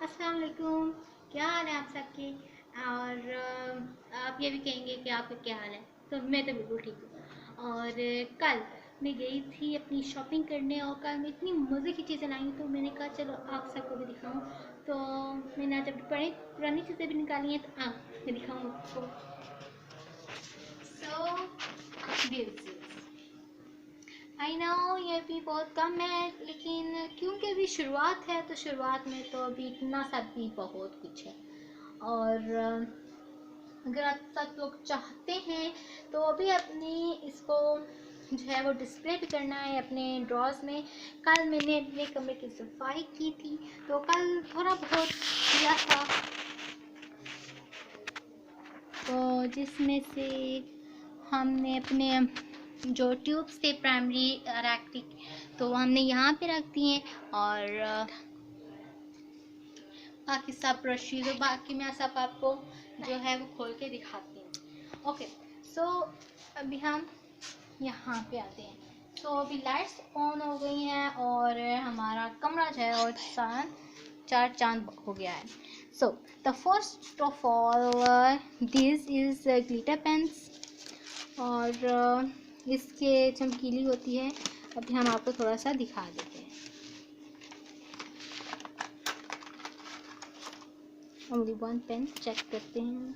अस्सलाम वालेकुम। क्या हाल है आप सबके। और आप ये भी कहेंगे कि आपका क्या हाल है। तो मैं तो बिल्कुल ठीक हूँ। और कल मैं गई थी अपनी शॉपिंग करने और कल मैं इतनी मज़े की चीज़ें लाई तो मैंने कहा चलो आप सबको भी दिखाऊं। तो मैंने आज अपनी पुरानी पुरानी चीज़ें भी निकाली हैं तो मैं दिखाऊँ आपको। दिस आई नो ये भी बहुत कम है, लेकिन क्योंकि अभी शुरुआत है तो शुरुआत में तो अभी इतना सब भी बहुत कुछ है। और अगर आप सब लोग चाहते हैं तो अभी अपनी इसको जो है वो डिस्प्ले भी करना है अपने ड्रॉर्स में। कल मैंने अपने कमरे की सफाई की थी तो कल थोड़ा बहुत किया था, तो जिसमें से हमने अपने जो ट्यूब्स थे प्राइमरी रैक्टिक तो हमने यहाँ पे रख दिए। और बाकी सब ब्रशेज और बाकी मैं सब आपको जो है वो खोल के दिखाती हूँ। ओके, सो अभी हम यहाँ पे आते हैं। तो अभी लाइट्स ऑन हो गई हैं और हमारा कमरा जो है और चार चांद हो गया है। So the first of all this is glitter pens और इसके चमकीली होती है। अभी हम आपको थोड़ा सा दिखा देते हैं। ओनली वन पेन चेक करते हैं।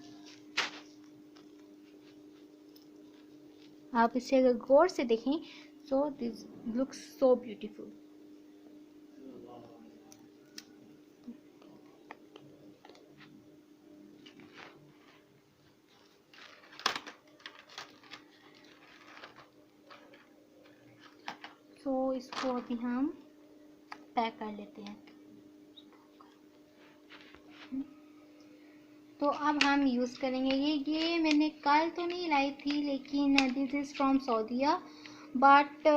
आप इसे अगर गौर से देखें so this looks so beautiful. So इसको अभी हम पैक कर लेते हैं। तो अब हम यूज़ करेंगे ये मैंने कल तो नहीं लाई थी, लेकिन दिस इज़ फ्रॉम सऊदीया। बट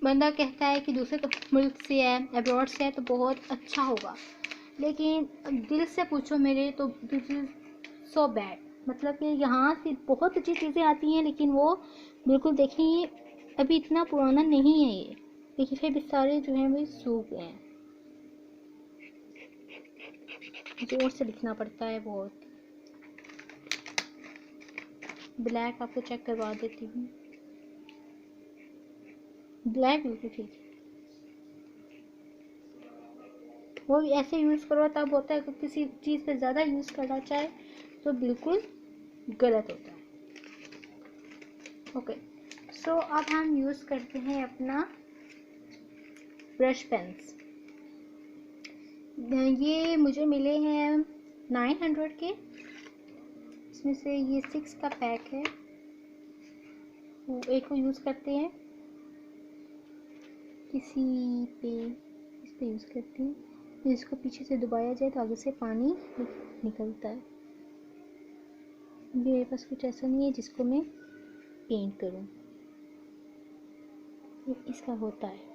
बंदा कहता है कि दूसरे मुल्क से है, अब्रॉड से है तो बहुत अच्छा होगा, लेकिन दिल से पूछो मेरे तो दिस इज़ सो बैड। मतलब कि यहाँ से बहुत अच्छी चीज़ें आती हैं लेकिन वो बिल्कुल देखिए अभी इतना पुराना नहीं है ये, देखिए फिर सारे जो हैं वो सूख गए हैं। जोर से लिखना पड़ता है बहुत। ब्लैक आपको चेक करवा देती हूँ। ब्लैक बिल्कुल ठीक है, वो भी ऐसे यूज़ करो तब होता है कि किसी चीज़ पे ज़्यादा यूज़ करना चाहे तो बिल्कुल गलत होता है। ओके, सो अब हम यूज़ करते हैं अपना ब्रश पेन्स। ये मुझे मिले हैं 900 के, इसमें से ये 6 का पैक है। वो एक को यूज़ करते हैं किसी पे, इस पे यूज़ करते हैं तो इसको पीछे से दबाया जाए तो आगे से पानी निकलता है। मेरे पास कुछ ऐसा नहीं है जिसको मैं पेंट करूं, ये इसका होता है।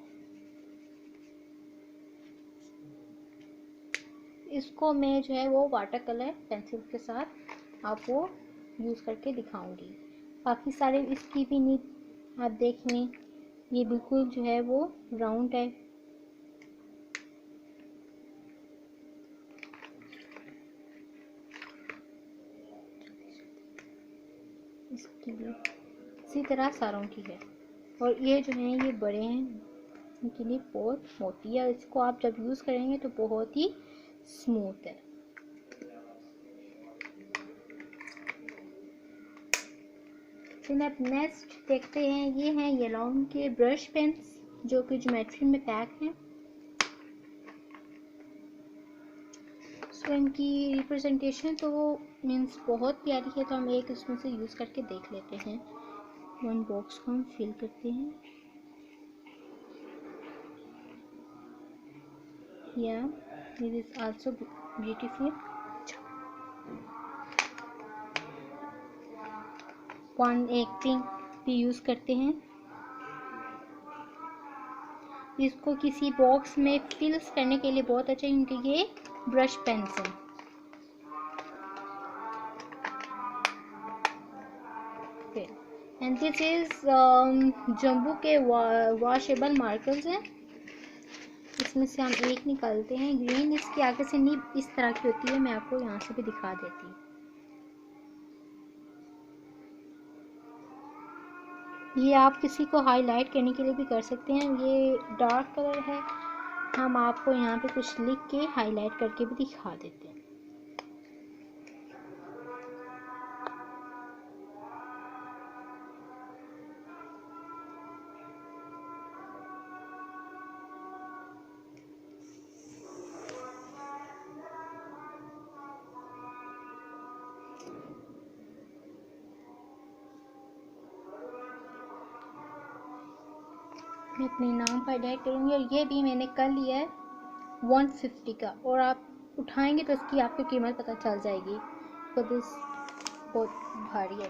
इसको मैं जो है वो वाटर कलर पेंसिल के साथ आपको यूज़ करके दिखाऊंगी। बाकी सारे इसकी भी नहीं आप देख लें, ये बिल्कुल जो है वो राउंड है। इसकी भी इसी तरह सारों की है और ये जो है ये बड़े हैं, इनके लिए बहुत मोटी है। इसको आप जब यूज़ करेंगे तो बहुत ही स्मूथ है। फिर अब नेक्स्ट देखते हैं, ये हैं येलॉन के ब्रश पेन्स जो कि ज्योमेट्री में पैक हैं। सो इनकी रिप्रेजेंटेशन तो मीन्स बहुत प्यारी है, तो हम एक इसमें से यूज़ करके देख लेते हैं। वन बॉक्स को हम फिल करते हैं। या this is also beautiful. One एक पिंक भी यूज़ करते हैं। इसको किसी बॉक्स में फिल्स करने के लिए बहुत अच्छा, क्योंकि ये ब्रश पेन्स हैं। एंड दिस इज जम्बू के वॉशेबल मार्कर्स हैं। इसमें से हम एक निकालते हैं ग्रीन। इसके आगे से नीब इस तरह की होती है, मैं आपको यहाँ से भी दिखा देती हूँ। ये आप किसी को हाईलाइट करने के लिए भी कर सकते हैं। ये डार्क कलर है, हम आपको यहाँ पे कुछ लिख के हाईलाइट करके भी दिखा देते हैं। मैं अपने नाम पर हाईलाइट करूँगी, और ये भी मैंने कर लिया है 150 का, और आप उठाएंगे तो इसकी आपको कीमत पता चल जाएगी। तो दिस बहुत भारी है।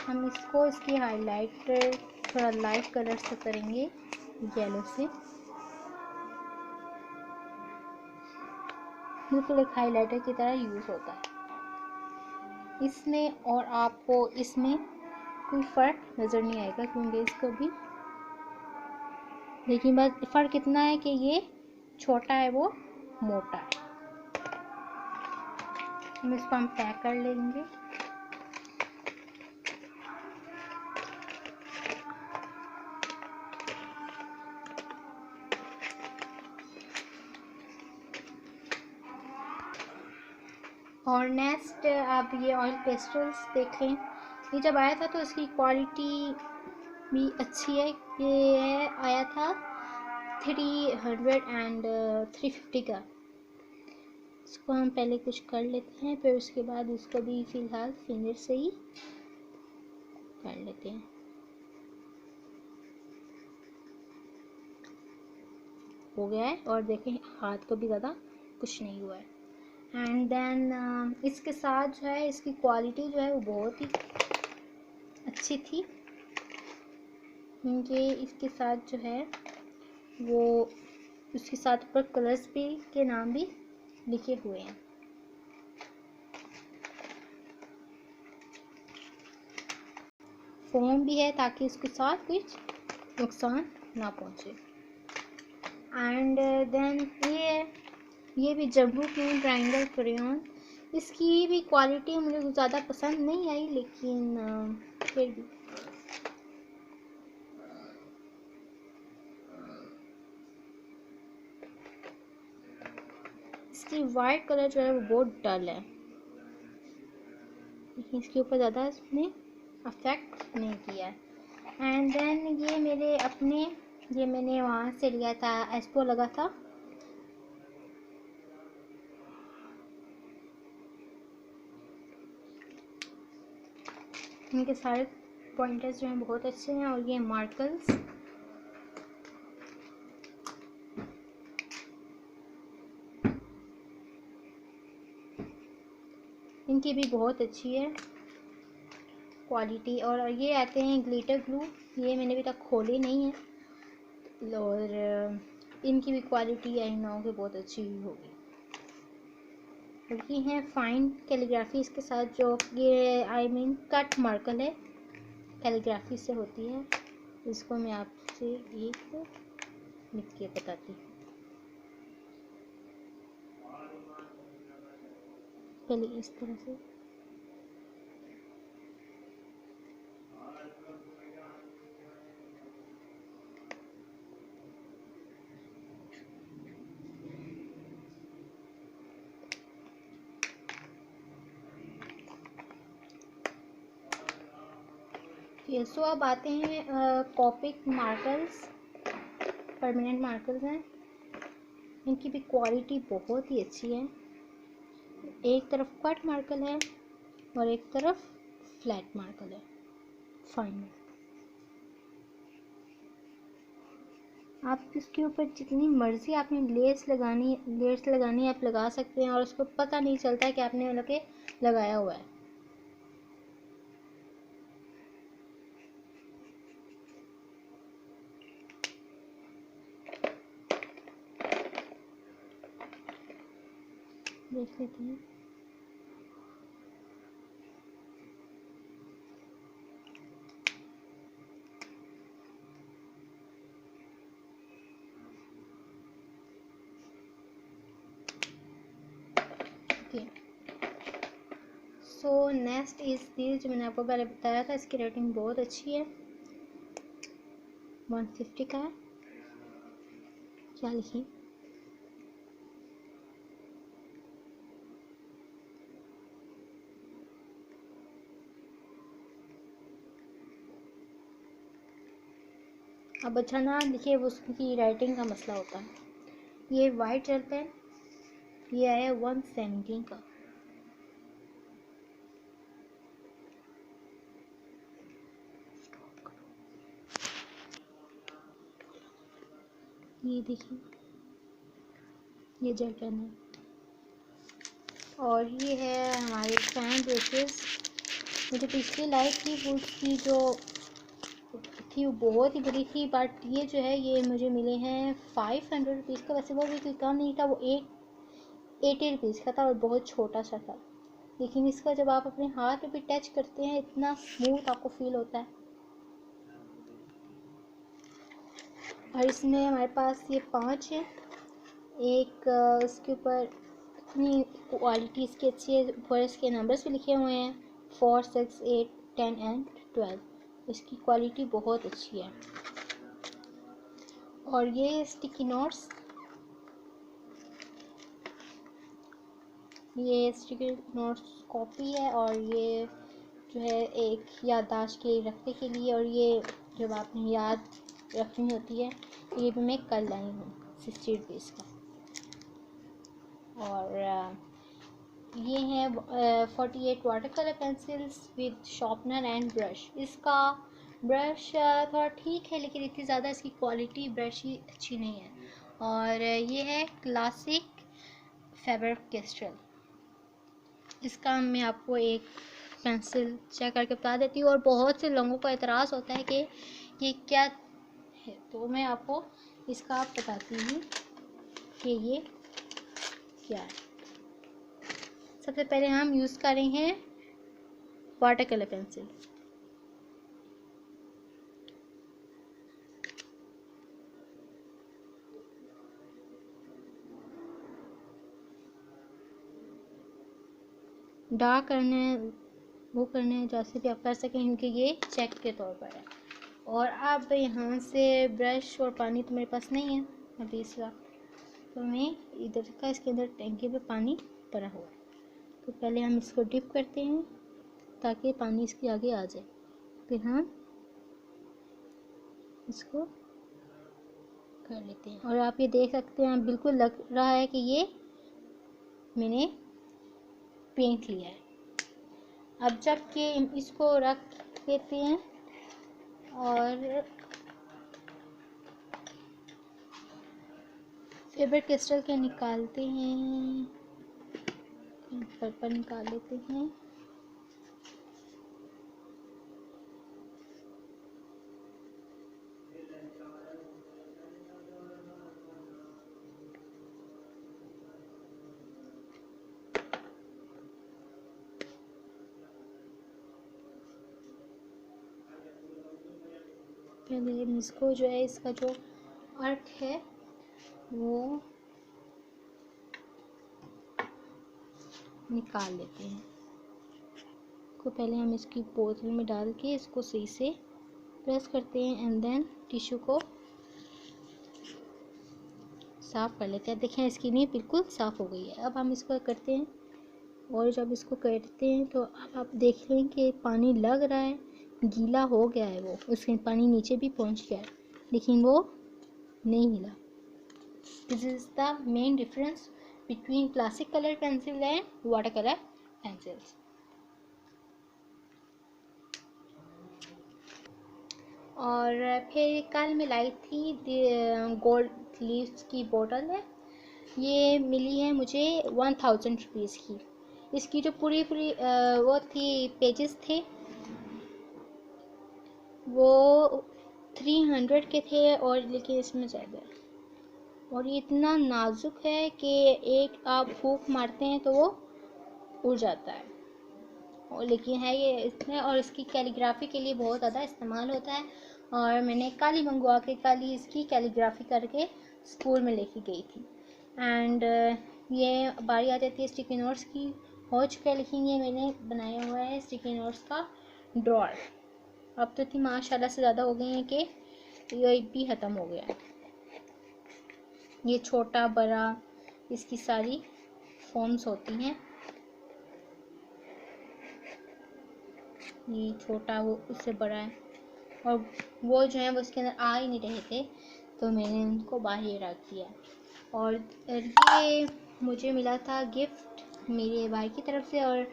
हम इसको इसकी हाइलाइटर थोड़ा लाइट कलर से करेंगे, येलो से, बिल्कुल एक हाइलाइटर की तरह यूज़ होता है इसमें। और आपको इसमें कोई फ़र्क नज़र नहीं आएगा, क्योंकि इसको भी, लेकिन बस फ़र्क इतना है कि ये छोटा है, वो मोटा है। हम इसको हम पैक कर लेंगे। और नेक्स्ट आप ये ऑयल पेस्टल्स देख लें। ये जब आया था तो इसकी क्वालिटी भी अच्छी है। ये आया था 300 एंड 350 का। इसको हम पहले कुछ कर लेते हैं, फिर उसके बाद इसको भी फ़िलहाल फिंगर से ही कर लेते हैं। हो गया है, और देखें हाथ को भी ज़्यादा कुछ नहीं हुआ है। एंड देन इसके साथ जो है इसकी क्वालिटी जो है वो बहुत ही अच्छी थी, क्योंकि इसके साथ जो है वो उसके साथ ऊपर कलर्स भी के नाम भी लिखे हुए हैं। फोम भी है ताकि इसके साथ कुछ नुकसान ना पहुंचे। एंड देन ये भी जम्बू क्लीन ट्रायंगल क्रेयॉन। इसकी भी क्वालिटी मुझे ज़्यादा पसंद नहीं आई, लेकिन फिर भी इसकी वाइट कलर जो है वो बहुत डल है, लेकिन इसके ऊपर ज़्यादा इसने अफेक्ट नहीं किया है। एंड देन ये मेरे अपने, ये मैंने वहाँ से लिया था, एस्पो लगा था। इनके सारे पॉइंटर्स जो हैं बहुत अच्छे हैं। और ये मार्कर्स, इनकी भी बहुत अच्छी है क्वालिटी। और ये आते हैं ग्लिटर ग्लू, ये मैंने अभी तक खोले नहीं है, और इनकी भी क्वालिटी आई नो कि बहुत अच्छी होगी। ये हैं फाइन कैलीग्राफी इसके साथ, जो ये कट मार्कर है, कैलीग्राफी से होती है। इसको मैं आपसे एक लिख के बताती हूँ। पहले इस तरह से, सो अब आते हैं कॉपिक मार्कर्स, परमानेंट मार्कर्स हैं। इनकी भी क्वालिटी बहुत ही अच्छी है। एक तरफ कट मार्कर है और एक तरफ फ्लैट मार्कर है, फाइन। आप इसके ऊपर जितनी मर्ज़ी आपने लेस लगानी आप लगा सकते हैं, और उसको पता नहीं चलता है कि आपने मतलब के लगाया हुआ है। देख लेते हैं। Okay, so next is this, जो मैंने आपको पहले बताया था, इसकी रेटिंग बहुत अच्छी है, 150 का है। क्या लिखी, अब अच्छा ना लिखिए, वो उसकी राइटिंग का मसला होता है। ये वाइट जेल पेन, ये आया 170 का। ये देखिए, ये जेल पेन है। और ये है हमारे फैन ब्रशेस। मुझे पिछली लाइट थी, वो उसकी जो थी वो बहुत ही बड़ी थी, बट ये जो है ये मुझे मिले हैं 500 रुपीज़ का। वैसे वो भी कोई कम नहीं था, वो 80 रुपीज़ का था और बहुत छोटा सा था, लेकिन इसका जब आप अपने हाथ पे भी टच करते हैं इतना स्मूथ आपको फील होता है। और इसमें हमारे पास ये 5 है। एक उसके ऊपर इतनी क्वालिटी इसकी अच्छी है, ऊपर इसके नंबर्स भी लिखे हुए हैं 4, 6, 8, 10 एंड 12। इसकी क्वालिटी बहुत अच्छी है। और ये स्टिकी नोट्स, ये स्टिकी नोट्स कॉपी है, और ये जो है एक याददाश्त के रखने के लिए, और ये जब आपने याद रखनी होती है, ये भी मैं कल लाई हूँ 60 रुपीज़ का। और ये है 48 water colour pencils with sharpener and brush. इसका ब्रश थोड़ा ठीक है, लेकिन इतनी ज़्यादा इसकी क्वालिटी ब्रश की अच्छी नहीं है। और ये है क्लासिक फैबर कैस्टल। इसका मैं आपको एक पेंसिल चेक करके बता देती हूँ, और बहुत से लोगों को एतराज़ होता है कि ये क्या है, तो मैं आपको इसका बताती हूँ कि ये क्या है। सबसे पहले हम यूज़ कर रहे हैं वाटर कलर पेंसिल। डार्क करने वो करने जैसे भी आप कर सकें, क्योंकि ये चेक के तौर पर है। और अब यहाँ से ब्रश और पानी तो मेरे पास नहीं है अभी इसका, तो मैं इधर का इसके अंदर टैंकी पे पानी भरा हुआ है, तो पहले हम इसको डिप करते हैं ताकि पानी इसके आगे आ जाए, फिर हम इसको कर लेते हैं। और आप ये देख सकते हैं, बिल्कुल लग रहा है कि ये मैंने पेंट लिया है। अब जब कि इसको रख देते हैं और फेबर क्रिस्टल के निकालते हैं, पर निकाल लेते हैं। पहले इसको जो है, इसका जो अर्थ है वो निकाल लेते हैं। को पहले हम इसकी बोतल में डाल के इसको सही से प्रेस करते हैं, एंड देन टिश्यू को साफ़ कर लेते हैं। देखें इसकी नींव बिल्कुल साफ़ हो गई है। अब हम इसको करते हैं, और जब इसको करते हैं तो अब आप देख लें कि पानी लग रहा है, गीला हो गया है, वो उसके पानी नीचे भी पहुंच गया है, लेकिन वो नहीं हिला। This is the main difference between classic colour pencil and water colour pencils. और फिर कल मैं लाई थी गोल्ड लीव्स की बोतल है, ये मिली है मुझे 1000 रुपीज़ की। इसकी जो पूरी वो थी, पेजेस थे वो 300 के थे, और लेकिन इसमें ज़्यादा, और ये इतना नाजुक है कि एक आप फूंक मारते हैं तो वो उड़ जाता है। और लेकिन है ये इसमें, और इसकी कैलीग्राफी के लिए बहुत ज़्यादा इस्तेमाल होता है। और मैंने कल ही मंगवा के कल ही इसकी कैलीग्राफी करके स्कूल में लेके गई थी। एंड ये बारी आ जाती है स्टिकी नोट्स की, हो चुका है, लेकिन ये मैंने बनाया हुआ है स्टिकी नोट्स का ड्रॉर। अब तो इतनी माशाल्लाह से ज़्यादा हो गई हैं कि ये भी ख़त्म हो गया है। ये छोटा बड़ा इसकी सारी फॉर्म्स होती हैं, ये छोटा वो उससे बड़ा है, और वो जो है वो इसके अंदर आ ही नहीं रहे थे, तो मैंने उनको बाहर रख दिया। और ये मुझे मिला था गिफ्ट मेरे भाई की तरफ से, और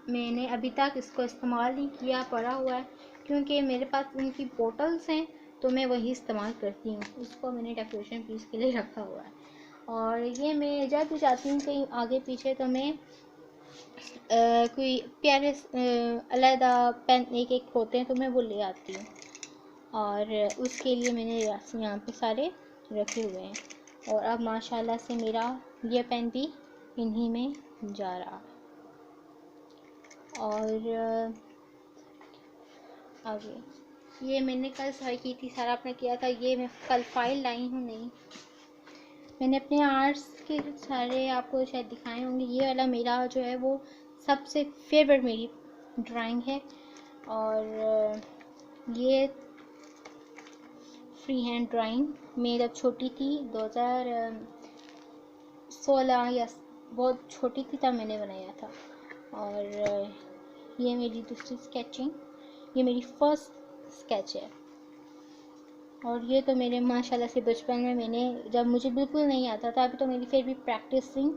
मैंने अभी तक इसको इस्तेमाल नहीं किया, पड़ा हुआ है, क्योंकि मेरे पास उनकी बोटल्स हैं तो मैं वही इस्तेमाल करती हूँ। इसको मैंने डेकोरेशन पीस के लिए रखा हुआ है। और ये मैं जब भी जाती हूँ कहीं आगे पीछे तो मैं कोई प्यारे अलहदा पेन एक एक होते हैं तो मैं वो ले आती हूँ, और उसके लिए मैंने यहाँ पे सारे रखे हुए हैं। और अब माशाल्लाह से मेरा ये पेन भी इन्हीं में जा रहा। और आगे ये मैंने कल सफाई की थी, सारा आपने किया था। ये मैं कल फाइल लाई हूँ, नहीं मैंने अपने आर्ट्स के सारे आपको शायद दिखाए होंगे। ये वाला मेरा जो है वो सबसे फेवरेट मेरी ड्राइंग है, और ये फ्री हैंड ड्राइंग मैं जब छोटी थी 2016 या बहुत छोटी थी तब मैंने बनाया था। और ये मेरी दूसरी स्केचिंग, ये मेरी फर्स्ट स्केच है। और ये तो मेरे माशाल्लाह से बचपन में मैंने जब मुझे बिल्कुल नहीं आता था, अभी तो मेरी फिर भी प्रैक्टिसिंग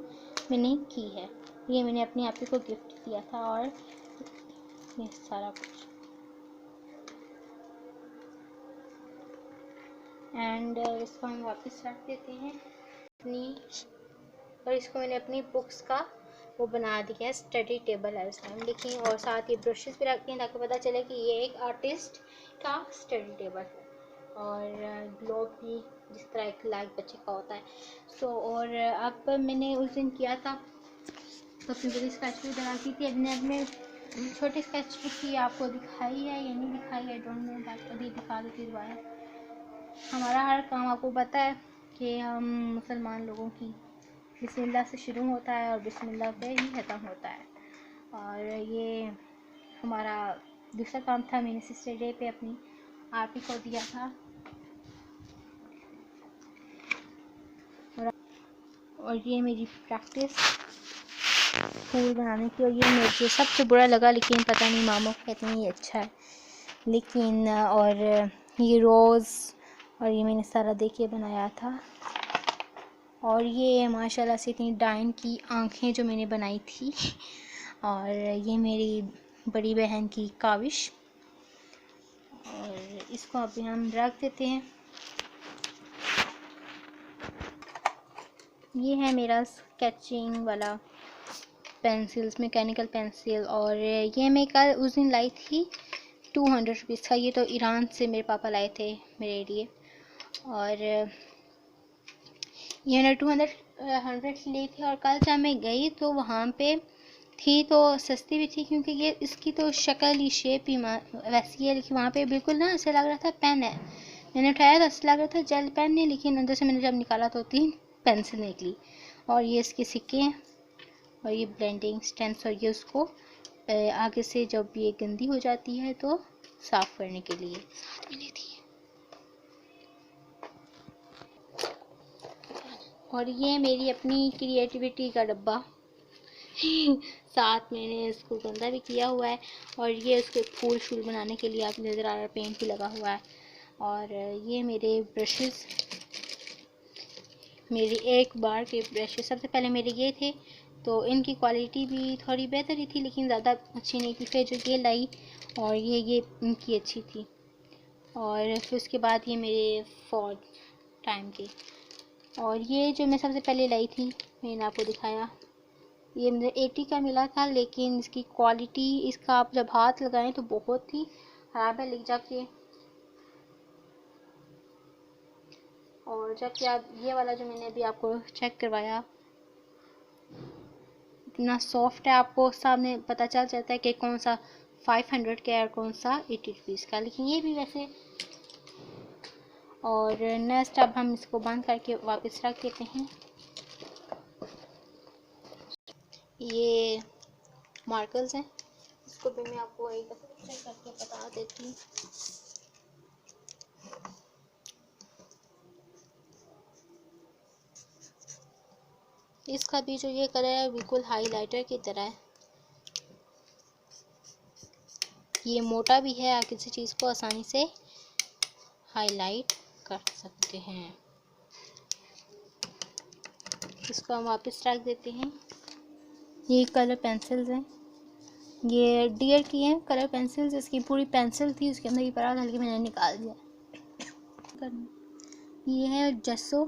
मैंने की है। ये मैंने अपनी आप ही को गिफ्ट दिया था। और ये सारा कुछ एंड इसको हम वापस रख देते हैं अपनी, और इसको मैंने अपनी बुक्स का वो बना दिया है, स्टडी टेबल है इस टाइम, लेकिन और साथ ही ब्रशेस भी रखती हैं ताकि पता चले कि ये एक आर्टिस्ट का स्टडी टेबल है। और ग्लोब भी जिस तरह एक लाइक बच्चे का होता है। और अब मैंने उस दिन किया था तो अपनी बड़ी स्केच बुक बनाती थी। अपने छोटी स्केच बुक की आपको दिखाई है या नहीं दिखाई है डोंट नो, बट अभी दिखा देती दोबारा। हमारा हर काम आपको पता है कि हम मुसलमान लोगों की बिस्मिल्लाह से शुरू होता है और बिस्मिल्लाह पे ही ख़त्म होता है। और ये हमारा दूसरा काम था, मैंने सिस्टर डे पे अपनी आप ही को दिया था। और ये मेरी प्रैक्टिस फूल बनाने की, और ये मुझे सबसे बुरा लगा, लेकिन पता नहीं मामा कहते हैं ये अच्छा है, लेकिन और ये रोज़, और ये मैंने सारा देख के बनाया था। और ये माशाल्लाह से इतनी डाइन की आँखें जो मैंने बनाई थी। और ये मेरी बड़ी बहन की काविश, और इसको अभी हम रख देते हैं। ये है मेरा स्केचिंग वाला पेंसिल्स, मैकेनिकल पेंसिल, और ये मैं कल उस दिन लाई थी 200 रुपीज़ का। ये तो ईरान से मेरे पापा लाए थे मेरे लिए, और ये मैंने 200 की ली थी। और कल जब मैं गई तो वहाँ पे थी तो सस्ती भी थी, क्योंकि ये इसकी तो शक्ल ही शेप ही वैसी है, लेकिन वहाँ पे बिल्कुल ना ऐसे लग रहा था पेन है। मैंने उठाया तो ऐसा लग रहा था जेल पेन है, लेकिन अंदर से मैंने जब निकाला तो 3 पेंसिल निकली। और ये इसके सिक्के हैं, और ये ब्लेंडिंग स्टेंस, और ये उसको आगे से जब ये गंदी हो जाती है तो साफ़ करने के लिए साथ मैंने दी है। और ये मेरी अपनी क्रिएटिविटी का डब्बा साथ मैंने इसको गंदा भी किया हुआ है। और ये उसके फूल शूल बनाने के लिए आप नज़र आ रहा है, पेंट भी लगा हुआ है। और ये मेरे ब्रशेस, मेरी एक बार के ब्रशेस, सबसे पहले मेरे ये थे तो इनकी क्वालिटी भी थोड़ी बेहतर ही थी, लेकिन ज़्यादा अच्छी नहीं थी। फिर जो ये लाई, और ये इनकी अच्छी थी। और फिर उसके बाद ये मेरे फॉर टाइम के, और ये जो मैं सबसे पहले लाई थी मैंने आपको दिखाया, ये मुझे 80 का मिला था, लेकिन इसकी क्वालिटी, इसका आप जब हाथ लगाएं तो बहुत ही ख़राब है, लिख जाके। और जबकि आप ये वाला जो मैंने अभी आपको चेक करवाया इतना सॉफ्ट है, आपको सामने पता चल जाता है कि कौन सा 500 का है और कौन सा 80 रुपीज़ का, लेकिन ये भी वैसे। और नेक्स्ट अब हम इसको बंद करके वापस रख देते हैं। ये मार्कर्स हैं, इसको भी मैं आपको एक चेक करके बता देती हूँ। इसका भी जो ये कलर है बिल्कुल हाइलाइटर की तरह है। ये मोटा भी है, आप किसी चीज़ को आसानी से हाईलाइट कर सकते हैं। इसको हम वापस रख देते हैं। ये कलर पेंसिल्स हैं, ये डियर की हैं कलर पेंसिल्स। इसकी पूरी पेंसिल थी, उसके अंदर ये पड़ा था, मैंने निकाल दिया। ये है जस्सो,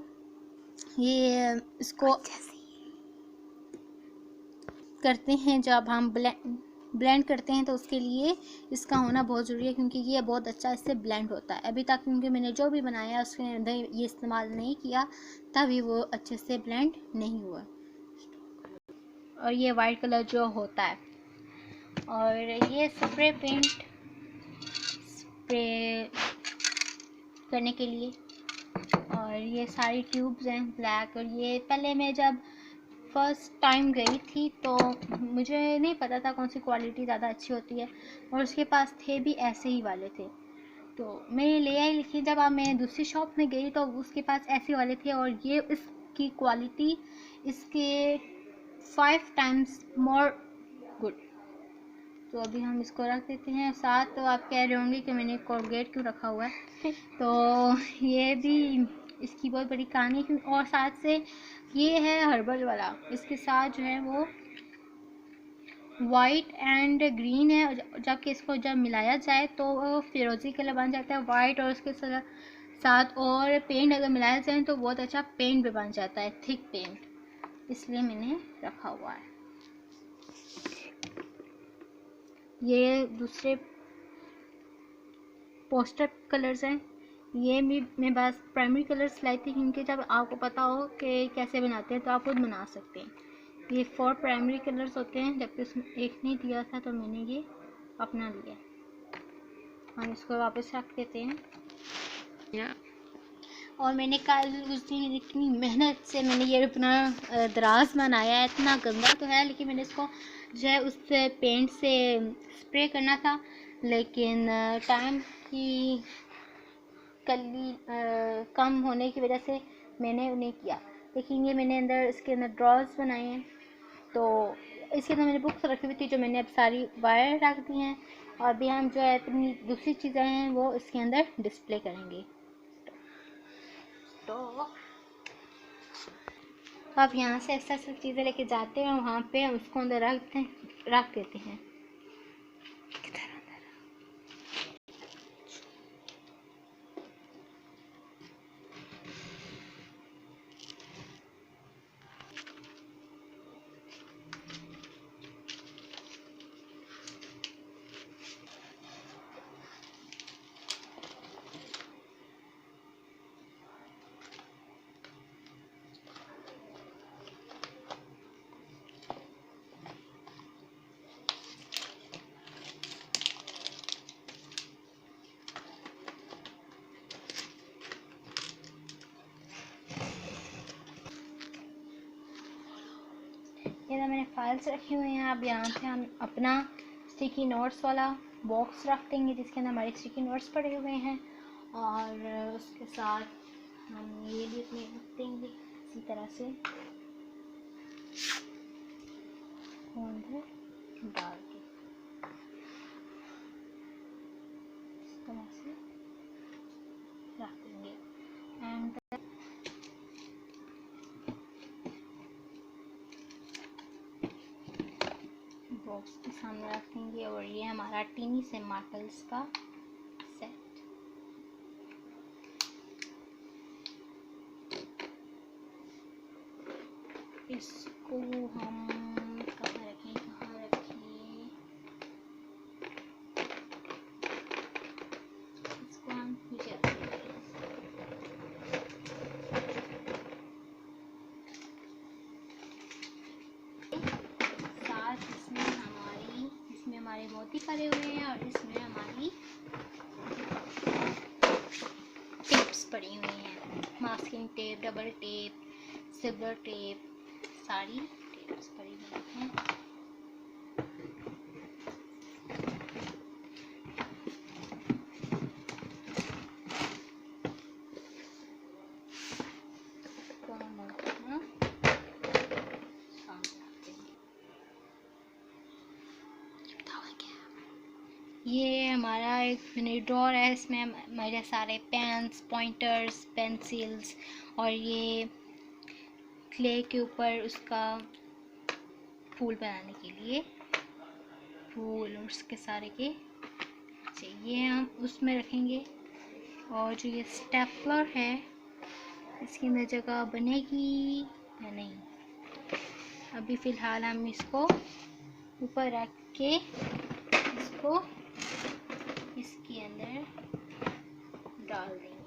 ये इसको करते हैं जब हम ब्लेंड करते हैं तो उसके लिए इसका होना बहुत ज़रूरी है, क्योंकि ये बहुत अच्छा इससे ब्लेंड होता है। अभी तक क्योंकि मैंने जो भी बनाया उसके अंदर ये इस्तेमाल नहीं किया, तभी वो अच्छे से ब्लेंड नहीं हुआ। और ये वाइट कलर जो होता है, और ये स्प्रे पेंट स्प्रे करने के लिए, और ये सारी ट्यूब्स हैं ब्लैक। और ये पहले मैं जब फर्स्ट टाइम गई थी तो मुझे नहीं पता था कौन सी क्वालिटी ज़्यादा अच्छी होती है, और उसके पास थे भी ऐसे ही वाले थे, तो मैं ले आई। लेकिन जब मैं दूसरी शॉप में गई तो उसके पास ऐसे वाले थे, और ये इसकी क्वालिटी इसके 5 टाइम्स मोर गुड। तो अभी हम इसको रख देते हैं साथ। तो आप कह रहे होंगे कि मैंने कोलगेट क्यों रखा हुआ है, तो ये भी इसकी बहुत बड़ी कहानी है। और साथ से ये है हर्बल वाला, इसके साथ जो है वो वाइट एंड ग्रीन है, जबकि इसको जब मिलाया जाए तो वो फिरोजी कलर बन जाता है वाइट, और उसके साथ और पेंट अगर मिलाया जाए तो बहुत अच्छा पेंट भी बन जाता है, थिक पेंट, इसलिए मैंने रखा हुआ है। ये दूसरे पोस्टर कलर्स हैं, ये भी मैं बस प्राइमरी कलर्स लाई थी, क्योंकि जब आपको पता हो कि कैसे बनाते हैं तो आप खुद बना सकते हैं। ये 4 प्राइमरी कलर्स होते हैं, जबकि उसमें एक नहीं दिया था तो मैंने ये अपना लिया। हम इसको वापस रख देते हैं। और मैंने कल उस दिन इतनी मेहनत से मैंने ये अपना दराज बनाया है, इतना गंदा तो है, लेकिन मैंने इसको जो है उस पेंट से स्प्रे करना था, लेकिन टाइम की कम होने की वजह से मैंने उन्हें किया। लेकिन ये मैंने इसके अंदर ड्रॉर्स बनाए हैं, तो इसके अंदर मैंने बुक्स रखी हुई थी जो मैंने अब सारी बाहर रख दी हैं, और अभी हम जो है अपनी दूसरी चीज़ें हैं वो इसके अंदर डिस्प्ले करेंगे। तो आप यहाँ से ऐसा सब चीज़ें लेके जाते हैं, वहाँ पे हम उसको अंदर रख देते हैं। ये ना मैंने फाइल्स रखी हुई हैं। अब यहाँ पे हम अपना स्टिकी नोट्स वाला बॉक्स रख देंगे, जिसके अंदर हमारे स्टिकी नोट्स पड़े हुए हैं, और उसके साथ हम ये भी अपने रख देंगे इसी तरह से अंदर डाल के, इस तरह से रख देंगे। एंड बॉक्स के सामने रख देंगे, और ये हमारा टीनी से मार्बल्स का सेट। इसको हम कहाँ रखें, इसको हम नीचे रखेंगे। साथ इसमें हमारे मोती करे हुए हैं, और इसमें हमारी टिप्स पड़ी हुई हैं, masking tape, double tape, silver tape, सारी टेप। इस पर ही बनाते हैं। ये हमारा एक मिनी ड्रॉर है, इसमें मेरे सारे पेन्स, पॉइंटर्स, पेंसिल्स और ये क्ले के ऊपर उसका फूल बनाने के लिए फूल और उसके सारे के ये हम उसमें रखेंगे। और जो ये स्टेपलर है इसके अंदर जगह बनेगी या नहीं, अभी फ़िलहाल हम इसको ऊपर रख के इसको इसके अंदर डाल देंगे।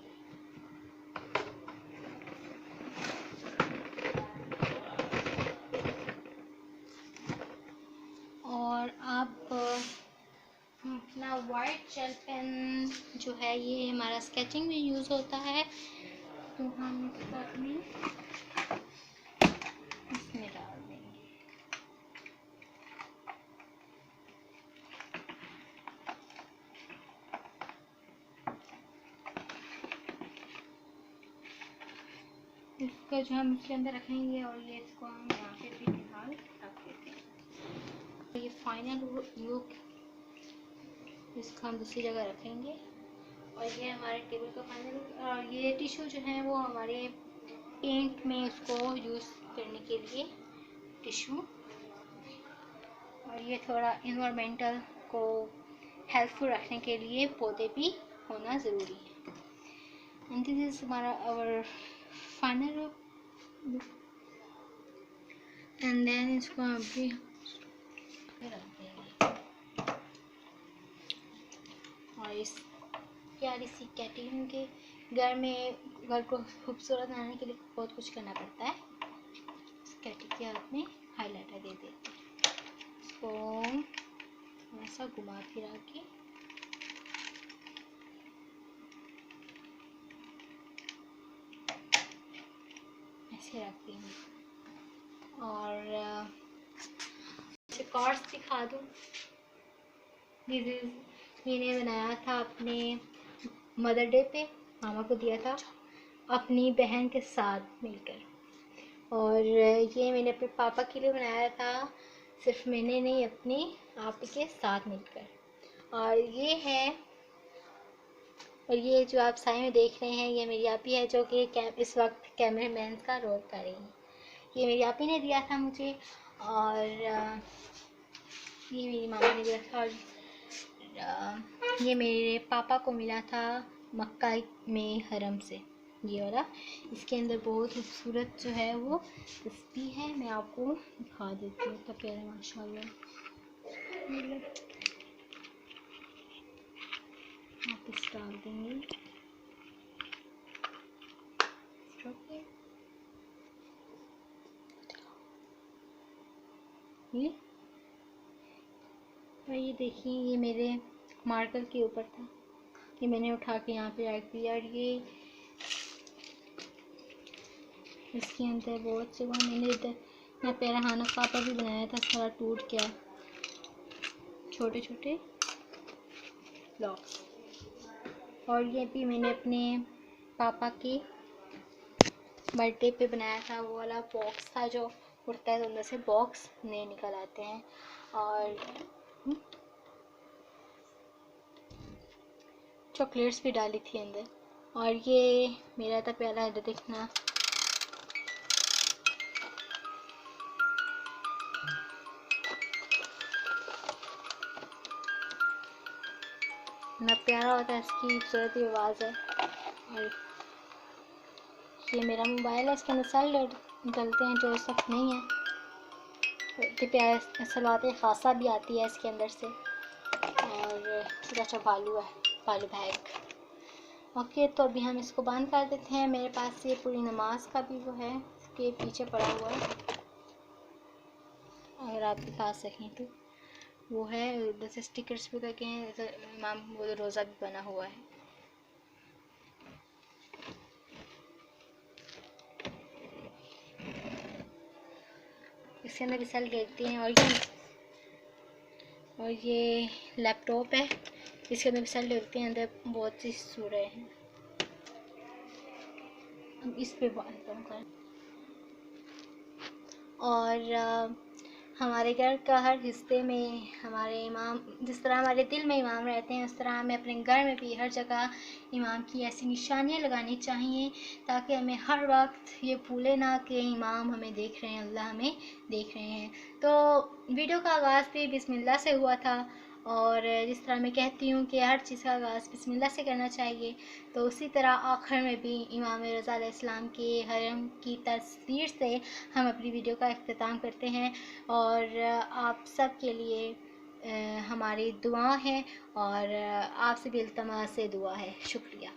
और आप अपना वाइट जेल पेन जो है ये हमारा स्केचिंग में यूज़ होता है, तो हम इसको अपनी इसमें डाल देंगे। इसको जो हम इसके अंदर रखेंगे और ये इसको हम यहाँ पे भी फिलहाल रख देते हैं। ये फाइनल लुक, इसको हम दूसरी जगह रखेंगे। और ये हमारे टेबल का फाइनल लुक। और ये टिश्यू जो है वो हमारे पेंट में उसको यूज़ करने के लिए टिश्यू, और ये थोड़ा इन्वायरमेंटल को हेल्पफुल रखने के लिए पौधे भी होना ज़रूरी है। एंड दिस इज़ हमारा our final look. And then इसको अभी रख देंगे। और इस प्यारी सी कैटी के घर में, घर को खूबसूरत बनाने के लिए बहुत कुछ करना पड़ता है। इस कैटी के हाथ में हाइलाइटर दे देते हैं, इसको ऐसा घुमा फिरा के ऐसे रख देंगे। और कार्ड्स दिखा दूँ, मैंने बनाया था अपने मदर डे पे, मामा को दिया था अपनी बहन के साथ मिलकर। और ये मैंने अपने पापा के लिए बनाया था, सिर्फ मैंने नहीं, अपने आप के साथ मिलकर। और ये है, और ये जो आप साइड में देख रहे हैं ये मेरी आपी है, जो कि इस वक्त कैमरामैन का रोल कर रही है। ये मेरी आपी ने दिया था मुझे, और ये मेरी मामा ने दिया था। और ये मेरे पापा को मिला था मक्का में हरम से, ये वाला। इसके अंदर बहुत खूबसूरत जो है वो तस्बीह है, मैं आपको दिखा देती हूँ। तो प्यारा माशाल्लाह, आप इस डाल देंगे। ये देखिए, ये मेरे मार्कर के ऊपर था, ये मैंने उठा के यहाँ पे रख दिया। और ये इसके अंदर बहुत से वो मैंने इधर यहाँ पे रहाना पापा भी बनाया था, सारा टूट गया, छोटे छोटे ब्लॉक्स। और ये भी मैंने अपने पापा के बर्थडे पे बनाया था, वो वाला बॉक्स था जो उड़ता है, तो अंदर से बॉक्स नए निकल आते हैं। और चॉकलेट्स भी डाली थी अंदर। और ये मेरा था पहला, इधर देखना, इतना प्यारा होता है, इसकी खूबसूरत आवाज़ है। और ये मेरा मोबाइल है, इसके अंदर सेल डलते हैं जो सब नहीं है, इतनी प्यारे सलवाते खासा भी आती है इसके अंदर से। और छोटा सा बालू है, बालू बैग। ओके, तो अभी हम इसको बंद कर देते हैं। मेरे पास ये पूरी नमाज का भी वो है, इसके पीछे पड़ा हुआ है, अगर आप दिखा सकें तो वो है। उधर से स्टिकर्स भी लगे हैं, इमाम वो रोज़ा भी बना हुआ है। इसके अंदर भी सेल देखते हैं। और ये लैपटॉप है, इसके अंदर भी सेल देखते हैं। अंदर बहुत सी सूरह हैं। हम इस पे बात करें। और हमारे घर का हर हिस्से में हमारे इमाम, जिस तरह हमारे दिल में इमाम रहते हैं, उस तरह हमें अपने घर में भी हर जगह इमाम की ऐसी निशानियाँ लगानी चाहिए ताकि हमें हर वक्त ये भूले ना कि इमाम हमें देख रहे हैं, अल्लाह हमें देख रहे हैं। तो वीडियो का आगाज़ भी बिस्मिल्लाह से हुआ था, और जिस तरह मैं कहती हूँ कि हर चीज़ का आगाज़ बिस्मिल्लाह से करना चाहिए, तो उसी तरह आखिर में भी इमाम रज़ा अलैहिस्सलाम के हरम की तस्वीर से हम अपनी वीडियो का इख्तिताम करते हैं। और आप सब के लिए हमारी दुआ है, और आपसे भी इल्तमास से दुआ है। शुक्रिया।